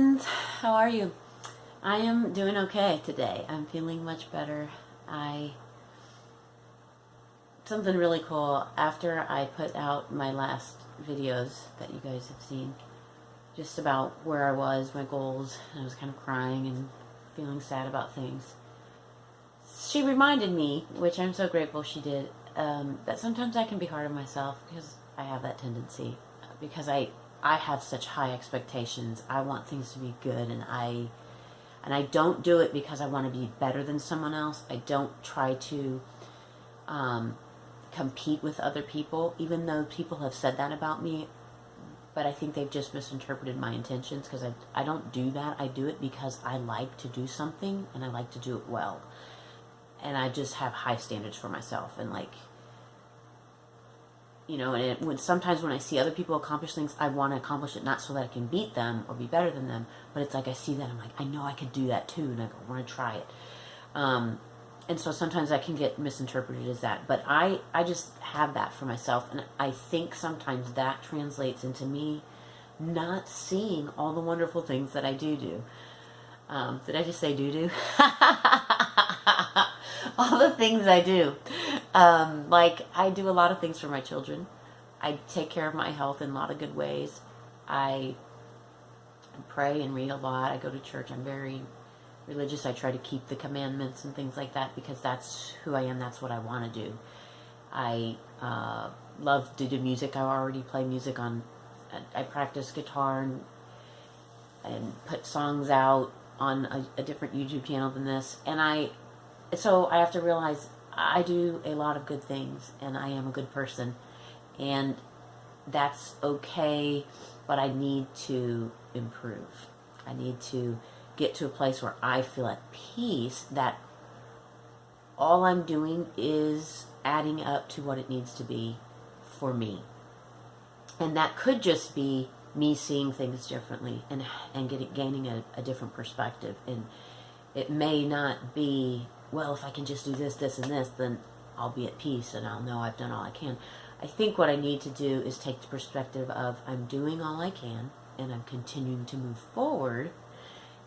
friends, how are you? I am doing okay today. I'm feeling much better. Something really cool after I put out my last videos that you guys have seen, just about where I was, my goals, and I was kind of crying and feeling sad about things. She reminded me, which I'm so grateful she did, that sometimes I can be hard on myself because I have that tendency, because I have such high expectations. I want things to be good, and I don't do it because I want to be better than someone else. I don't try to compete with other people, even though people have said that about me. But I think they've just misinterpreted my intentions, because I don't do that. I do it because I like to do something, and I like to do it well. And I just have high standards for myself. And sometimes when I see other people accomplish things, I want to accomplish it not so that I can beat them or be better than them, but it's like I see that, I'm like, I know I could do that too, and I want to try it. And so sometimes that can get misinterpreted as that. But I just have that for myself, and I think sometimes that translates into me not seeing all the wonderful things that I do. Did I just say do? All the things I do. Like, I do a lot of things for my children. I take care of my health in a lot of good ways. I pray and read a lot. I go to church. I'm very religious. I try to keep the commandments and things like that, because that's who I am. That's what I want to do. I love to do music. I already play music on... I practice guitar and put songs out on a different YouTube channel than this. So I have to realize I do a lot of good things, and I am a good person, and that's okay, but I need to improve. I need to get to a place where I feel at peace, that all I'm doing is adding up to what it needs to be for me. And that could just be me seeing things differently and gaining a different perspective. And it may not be, well, if I can just do this, this, and this, then I'll be at peace and I'll know I've done all I can. I think what I need to do is take the perspective of, I'm doing all I can, and I'm continuing to move forward.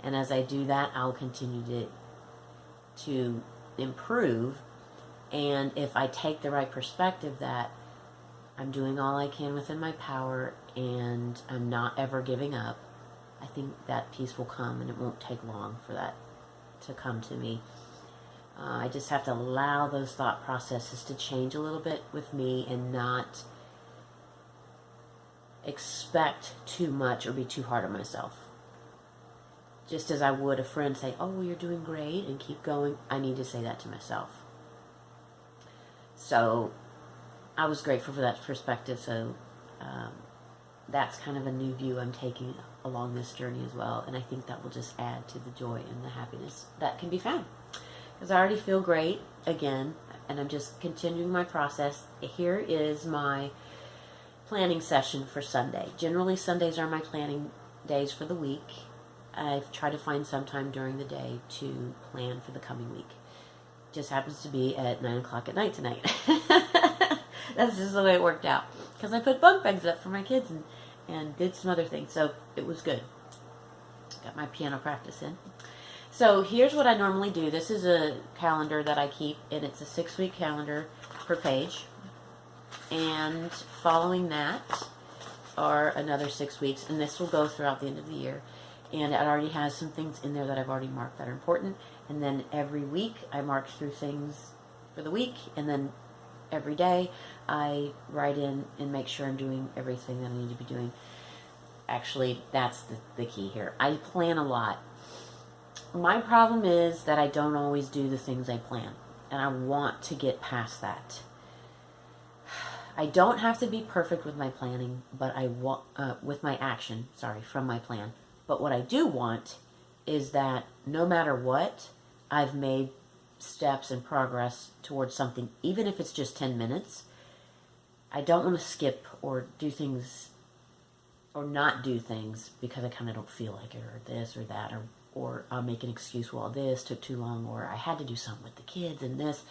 And as I do that, I'll continue to improve. And if I take the right perspective that I'm doing all I can within my power, and I'm not ever giving up, I think that peace will come, and it won't take long for that to come to me. I just have to allow those thought processes to change a little bit with me, and not expect too much or be too hard on myself. Just as I would a friend say, oh, you're doing great, and keep going, I need to say that to myself. So I was grateful for that perspective. So that's kind of a new view I'm taking along this journey as well. And I think that will just add to the joy and the happiness that can be found. Because I already feel great again, and I'm just continuing my process. Here is my planning session for Sunday. Generally, Sundays are my planning days for the week. I've tried to find some time during the day to plan for the coming week. Just happens to be at 9 o'clock at night tonight. That's just the way it worked out. Because I put bunk beds up for my kids and did some other things. So it was good. Got my piano practice in. So here's what I normally do. This is a calendar that I keep, and it's a 6-week calendar per page. And following that are another 6 weeks, and this will go throughout the end of the year. And it already has some things in there that I've already marked that are important. And then every week I mark through things for the week, and then every day I write in and make sure I'm doing everything that I need to be doing. Actually, that's the key here. I plan a lot. My problem is that I don't always do the things I plan, and I want to get past that. I don't have to be perfect with my planning, but I want with my action, from my plan. But what I do want is that no matter what, I've made steps and progress towards something, even if it's just 10 minutes. I don't want to skip or do things or not do things because I kind of don't feel like it, or this or that, or I'll make an excuse, well, this took too long, or I had to do something with the kids and this.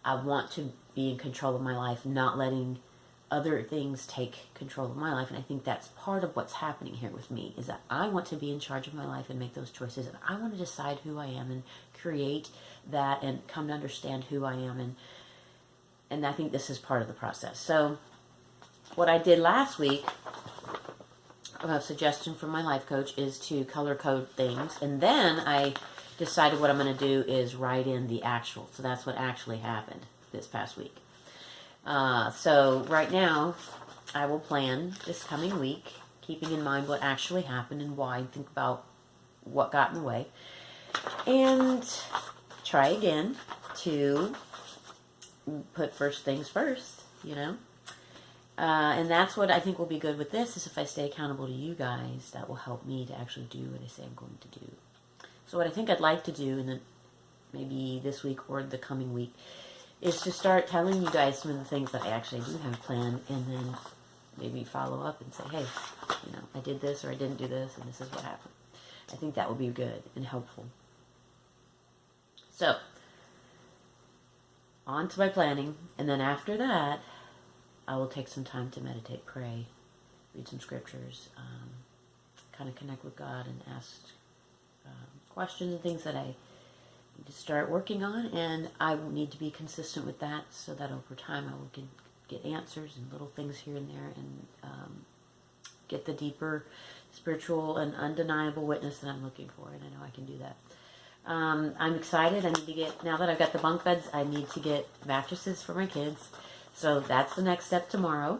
I want to be in control of my life, not letting other things take control of my life. And I think that's part of what's happening here with me, is that I want to be in charge of my life and make those choices. And I want to decide who I am and create that and come to understand who I am. And I think this is part of the process. So what I did last week, a suggestion from my life coach, is to color code things. And then I decided what I'm going to do is write in the actual. So that's what actually happened this past week. So right now, I will plan this coming week, keeping in mind what actually happened and why, and think about what got in the way. And try again to put first things first, you know. And that's what I think will be good with this, is if I stay accountable to you guys, that will help me to actually do what I say I'm going to do. So what I think I'd like to do, and then maybe this week or the coming week, is to start telling you guys some of the things that I actually do have planned, and then maybe follow up and say, hey, you know, I did this or I didn't do this, and this is what happened. I think that will be good and helpful. So, on to my planning, and then after that, I will take some time to meditate, pray, read some scriptures, kind of connect with God and ask questions and things that I need to start working on, and I will need to be consistent with that so that over time I will get answers and little things here and there, and get the deeper spiritual and undeniable witness that I'm looking for, and I know I can do that. I'm excited. I need to get, now that I've got the bunk beds, I need to get mattresses for my kids. So that's the next step tomorrow.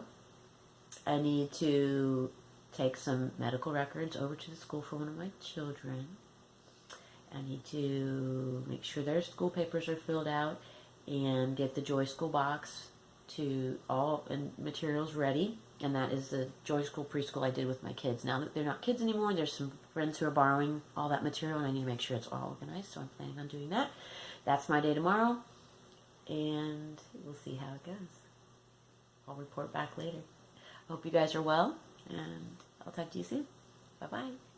I need to take some medical records over to the school for one of my children. I need to make sure their school papers are filled out and get the Joy School box to all and materials ready. And that is the Joy School preschool I did with my kids. Now that they're not kids anymore, there's some friends who are borrowing all that material, and I need to make sure it's all organized, so I'm planning on doing that. That's my day tomorrow, and we'll see how it goes. I'll report back later. I hope you guys are well, and I'll talk to you soon. Bye-bye.